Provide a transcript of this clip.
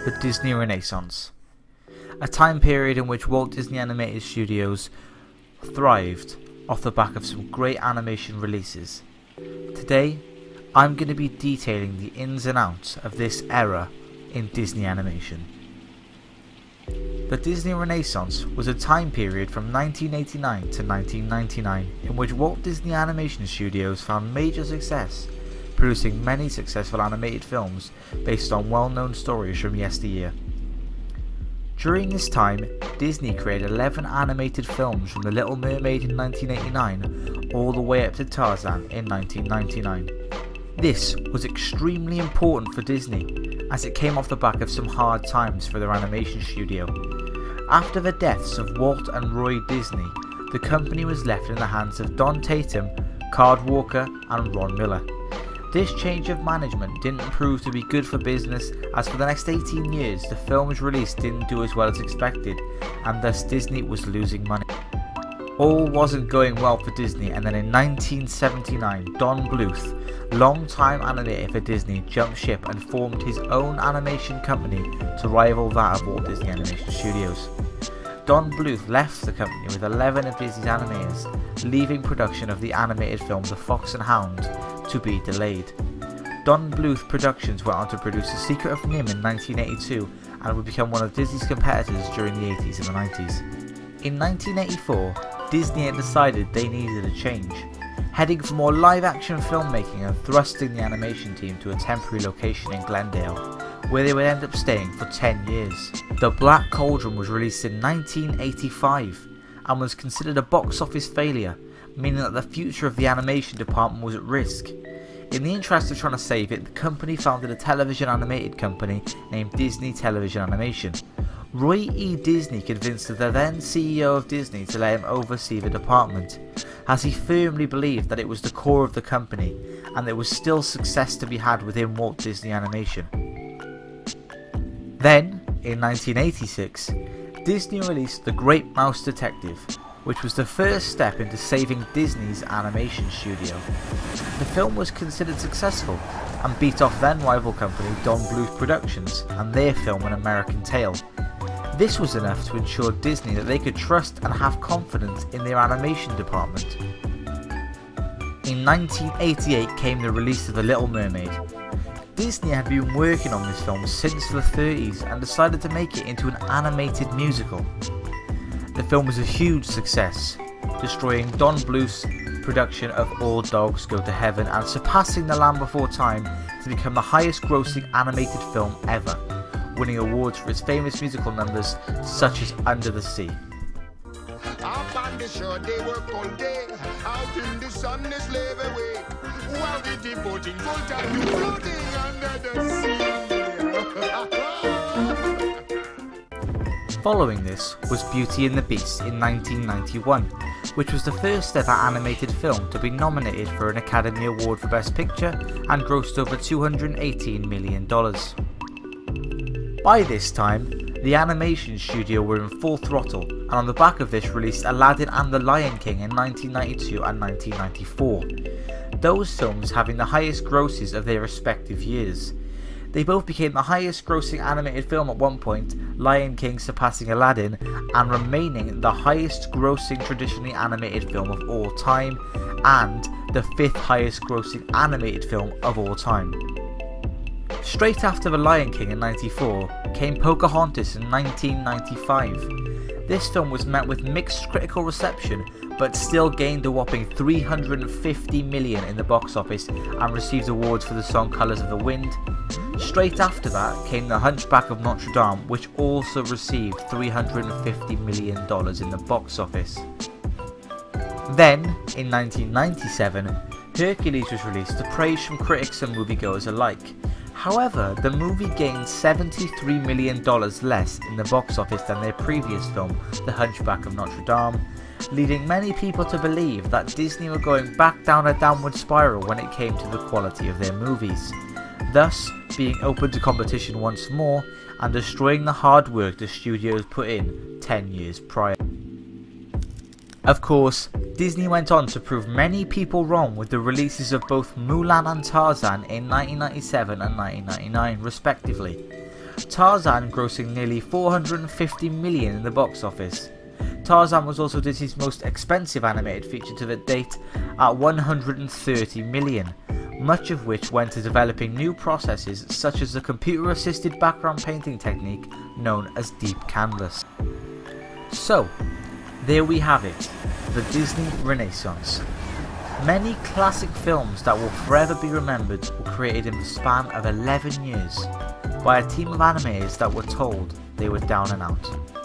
the Disney Renaissance, a time period in which Walt Disney Animated Studios thrived off the back of some great animation releases. Today, I'm going to be detailing the ins and outs of this era in Disney animation. The Disney Renaissance was a time period from 1989 to 1999 in which Walt Disney Animation Studios found major success, producing many successful animated films based on well-known stories from yesteryear. During this time, Disney created 11 animated films from The Little Mermaid in 1989 all the way up to Tarzan in 1999. This was extremely important for Disney, as it came off the back of some hard times for their animation studio. After the deaths of Walt and Roy Disney, the company was left in the hands of Don Tatum, Card Walker and Ron Miller. This change of management didn't prove to be good for business, as for the next 18 years the films released didn't do as well as expected, and thus Disney was losing money. All wasn't going well for Disney, and then in 1979 Don Bluth, long-time animator for Disney, jumped ship and formed his own animation company to rival that of Walt Disney Animation Studios. Don Bluth left the company with 11 of Disney's animators, leaving production of the animated film The Fox and Hound to be delayed. Don Bluth Productions went on to produce The Secret of NIMH in 1982 and would become one of Disney's competitors during the 80s and the 90s. In 1984, Disney had decided they needed a change, heading for more live-action filmmaking and thrusting the animation team to a temporary location in Glendale, where they would end up staying for 10 years. The Black Cauldron was released in 1985 and was considered a box office failure, meaning that the future of the animation department was at risk. In the interest of trying to save it, the company founded a television animated company named Disney Television Animation. Roy E. Disney convinced the then CEO of Disney to let him oversee the department, as he firmly believed that it was the core of the company and there was still success to be had within Walt Disney Animation. Then, in 1986, Disney released The Great Mouse Detective, which was the first step into saving Disney's animation studio. The film was considered successful and beat off then rival company Don Bluth Productions and their film An American Tail. This was enough to ensure Disney that they could trust and have confidence in their animation department. In 1988 came the release of The Little Mermaid. Disney had been working on this film since the 30s and decided to make it into an animated musical. The film was a huge success, destroying Don Bluth's production of All Dogs Go to Heaven and surpassing The Land Before Time to become the highest grossing animated film ever, winning awards for its famous musical numbers such as Under the Sea. Up on the shore they work all day, out in the sun they slave away, while the devoting full time floating under the sea. Following this was Beauty and the Beast in 1991, which was the first ever animated film to be nominated for an Academy Award for Best Picture and grossed over $218 million. By this time, the animation studio were in full throttle, and on the back of this released Aladdin and The Lion King in 1992 and 1994, those films having the highest grosses of their respective years. They both became the highest grossing animated film at one point, Lion King surpassing Aladdin and remaining the highest grossing traditionally animated film of all time, and the 5th highest grossing animated film of all time. Straight after The Lion King in 1994 came Pocahontas in 1995. This film was met with mixed critical reception, but still gained a whopping $350 million in the box office and received awards for the song Colours of the Wind. Straight after that came The Hunchback of Notre Dame, which also received $350 million in the box office. Then, in 1997, Hercules was released to praise from critics and moviegoers alike. However, the movie gained $73 million less in the box office than their previous film, The Hunchback of Notre Dame, leading many people to believe that Disney were going back down a downward spiral when it came to the quality of their movies, thus being open to competition once more and destroying the hard work the studios put in 10 years prior. Of course, Disney went on to prove many people wrong with the releases of both Mulan and Tarzan in 1997 and 1999 respectively. Tarzan grossing nearly $450 million in the box office. Tarzan was also Disney's most expensive animated feature to the date at $130 million, much of which went to developing new processes such as the computer-assisted background painting technique known as Deep Canvas. So, there we have it, the Disney Renaissance. Many classic films that will forever be remembered were created in the span of 11 years by a team of animators that were told they were down and out.